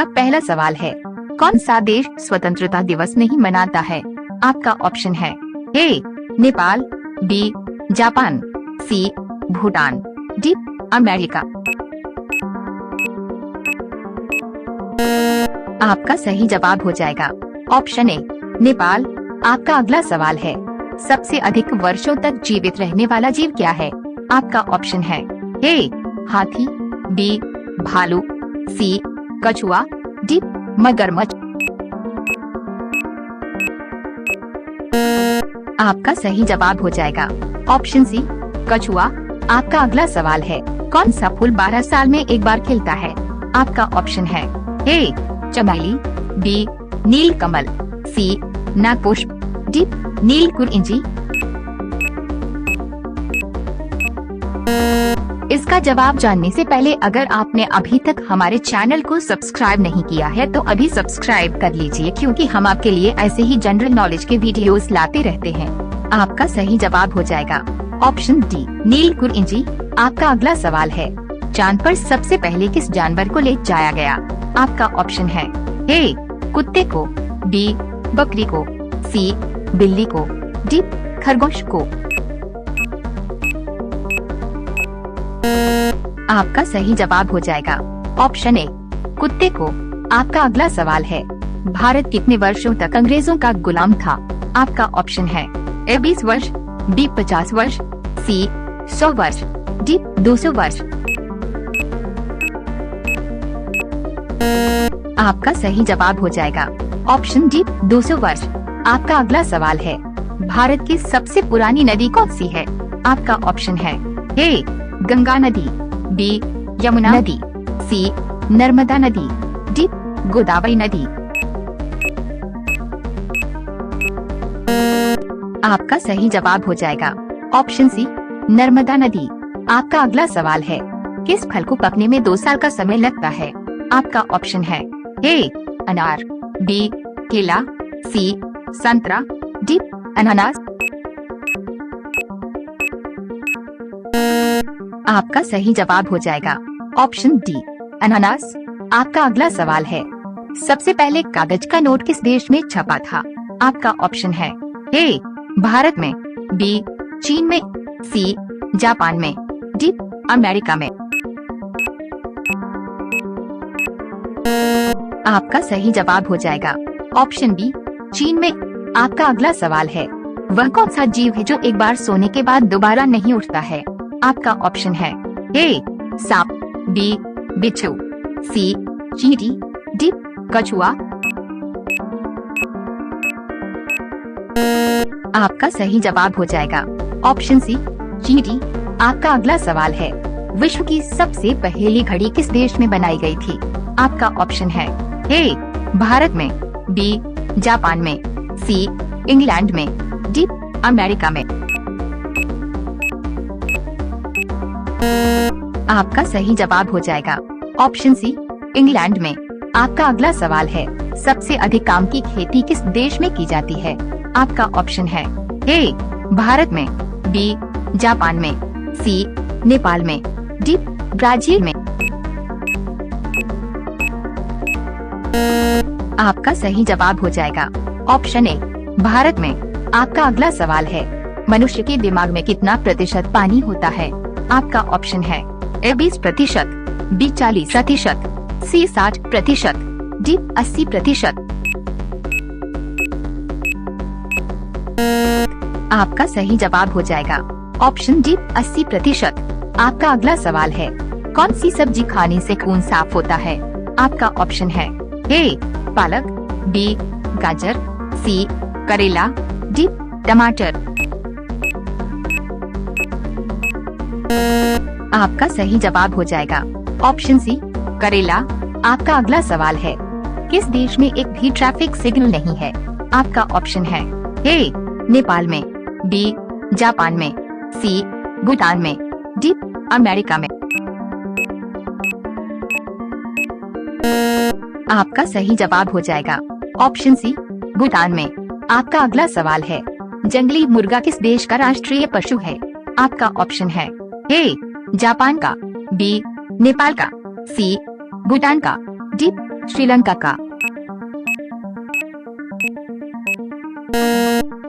आपका पहला सवाल है, कौन सा देश स्वतंत्रता दिवस नहीं मनाता है? आपका ऑप्शन है ए नेपाल, बी जापान, सी भूटान, डी अमेरिका। आपका सही जवाब हो जाएगा ऑप्शन ए नेपाल। आपका अगला सवाल है, सबसे अधिक वर्षों तक जीवित रहने वाला जीव क्या है? आपका ऑप्शन है ए हाथी, बी भालू, सी कछुआ, डी मगरमच्छ। आपका सही जवाब हो जाएगा ऑप्शन सी कछुआ। आपका अगला सवाल है, कौन सा फूल 12 साल में एक बार खिलता है? आपका ऑप्शन है ए चमेली, बी नीलकमल, सी नागपुष्प, डी नीलकुरिंजी। इसका जवाब जानने से पहले अगर आपने अभी तक हमारे चैनल को सब्सक्राइब नहीं किया है तो अभी सब्सक्राइब कर लीजिए, क्योंकि हम आपके लिए ऐसे ही जनरल नॉलेज के वीडियोस लाते रहते हैं। आपका सही जवाब हो जाएगा ऑप्शन डी नीलकुरिंजी। आपका अगला सवाल है, चांद पर सबसे पहले किस जानवर को ले जाया गया? आपका ऑप्शन है ए कुत्ते को, बी बकरी को, सी बिल्ली को, डी खरगोश को। आपका सही जवाब हो जाएगा ऑप्शन ए कुत्ते को। आपका अगला सवाल है, भारत कितने वर्षों तक अंग्रेजों का गुलाम था? आपका ऑप्शन है ए 20 वर्ष, बी 50 वर्ष, सी 100 वर्ष, डी 200 वर्ष। आपका सही जवाब हो जाएगा ऑप्शन डी 200 वर्ष। आपका अगला सवाल है, भारत की सबसे पुरानी नदी कौन सी है? आपका ऑप्शन है ए गंगा नदी, बी यमुना नदी, सी नर्मदा नदी, डी गोदावरी नदी। आपका सही जवाब हो जाएगा ऑप्शन सी नर्मदा नदी। आपका अगला सवाल है, किस फल को पकने में 2 साल का समय लगता है? आपका ऑप्शन है ए अनार, बी केला, सी संतरा, डी अनानास। आपका सही जवाब हो जाएगा ऑप्शन डी अनानास। आपका अगला सवाल है, सबसे पहले कागज का नोट किस देश में छपा था? आपका ऑप्शन है ए भारत में, बी चीन में, सी जापान में, डी अमेरिका में। आपका सही जवाब हो जाएगा ऑप्शन बी चीन में। आपका अगला सवाल है, वह कौन सा जीव है जो एक बार सोने के बाद दोबारा नहीं उठता है? आपका ऑप्शन है ए सांप, बी बिच्छू, सी चींटी, डी कछुआ। आपका सही जवाब हो जाएगा ऑप्शन सी चींटी। आपका अगला सवाल है, विश्व की सबसे पहली घड़ी किस देश में बनाई गई थी? आपका ऑप्शन है ए भारत में, बी जापान में, सी इंग्लैंड में, डी अमेरिका में। आपका सही जवाब हो जाएगा ऑप्शन सी इंग्लैंड में। आपका अगला सवाल है, सबसे अधिक काम की खेती किस देश में की जाती है? आपका ऑप्शन है ए भारत में, बी जापान में, सी नेपाल में, डी ब्राजील में। आपका सही जवाब हो जाएगा ऑप्शन ए भारत में। आपका अगला सवाल है, मनुष्य के दिमाग में कितना प्रतिशत पानी होता है? आपका ऑप्शन है ए 20%, बी 40%, सी 60%, डी 80%। आपका सही जवाब हो जाएगा ऑप्शन डी 80%। आपका अगला सवाल है, कौन सी सब्जी खाने से खून साफ होता है? आपका ऑप्शन है ए पालक, बी गाजर, सी करेला, डी टमाटर। आपका सही जवाब हो जाएगा ऑप्शन सी करेला। आपका अगला सवाल है, किस देश में एक भी ट्रैफिक सिग्नल नहीं है? आपका ऑप्शन है ए नेपाल में, बी जापान में, सी भूटान में, डी अमेरिका में। आपका सही जवाब हो जाएगा ऑप्शन सी भूटान में। आपका अगला सवाल है, जंगली मुर्गा किस देश का राष्ट्रीय पशु है? आपका ऑप्शन है ए जापान का, बी नेपाल का, सी भूटान का, डी श्रीलंका का।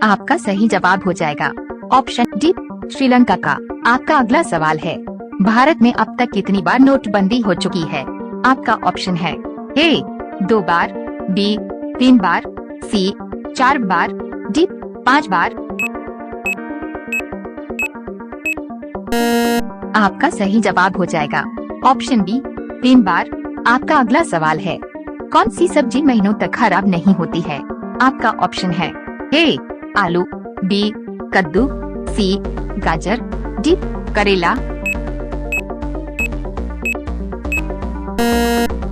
आपका सही जवाब हो जाएगा ऑप्शन डी, श्रीलंका का। आपका अगला सवाल है, भारत में अब तक कितनी बार नोटबंदी हो चुकी है? आपका ऑप्शन है ए 2 बार, बी 3 बार, सी 4 बार, डी 5 बार। आपका सही जवाब हो जाएगा ऑप्शन बी 3 बार। आपका अगला सवाल है, कौन सी सब्जी महीनों तक खराब नहीं होती है? आपका ऑप्शन है ए आलू, बी कद्दू, सी गाजर, डी करेला।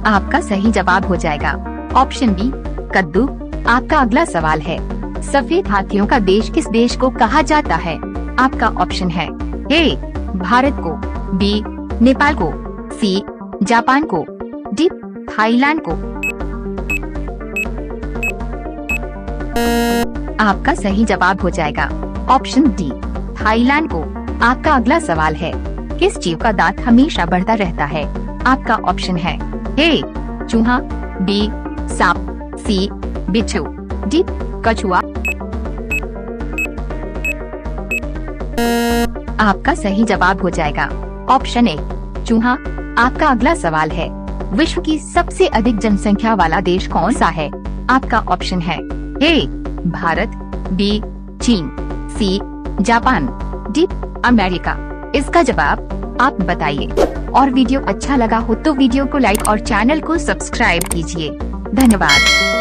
आपका सही जवाब हो जाएगा ऑप्शन बी कद्दू। आपका अगला सवाल है, सफेद हाथियों का देश किस देश को कहा जाता है? आपका ऑप्शन है ए भारत को, बी नेपाल को, सी जापान को, डी थाईलैंड को। आपका सही जवाब हो जाएगा ऑप्शन डी थाईलैंड को। आपका अगला सवाल है, किस जीव का दांत हमेशा बढ़ता रहता है? आपका ऑप्शन है ए चूहा, बी सांप, सी बिच्छू, डी कछुआ। आपका सही जवाब हो जाएगा ऑप्शन ए चूहा। आपका अगला सवाल है, विश्व की सबसे अधिक जनसंख्या वाला देश कौन सा है? आपका ऑप्शन है ए भारत, बी चीन, सी जापान, डी अमेरिका। इसका जवाब आप बताइए। और वीडियो अच्छा लगा हो तो वीडियो को लाइक और चैनल को सब्सक्राइब कीजिए। धन्यवाद।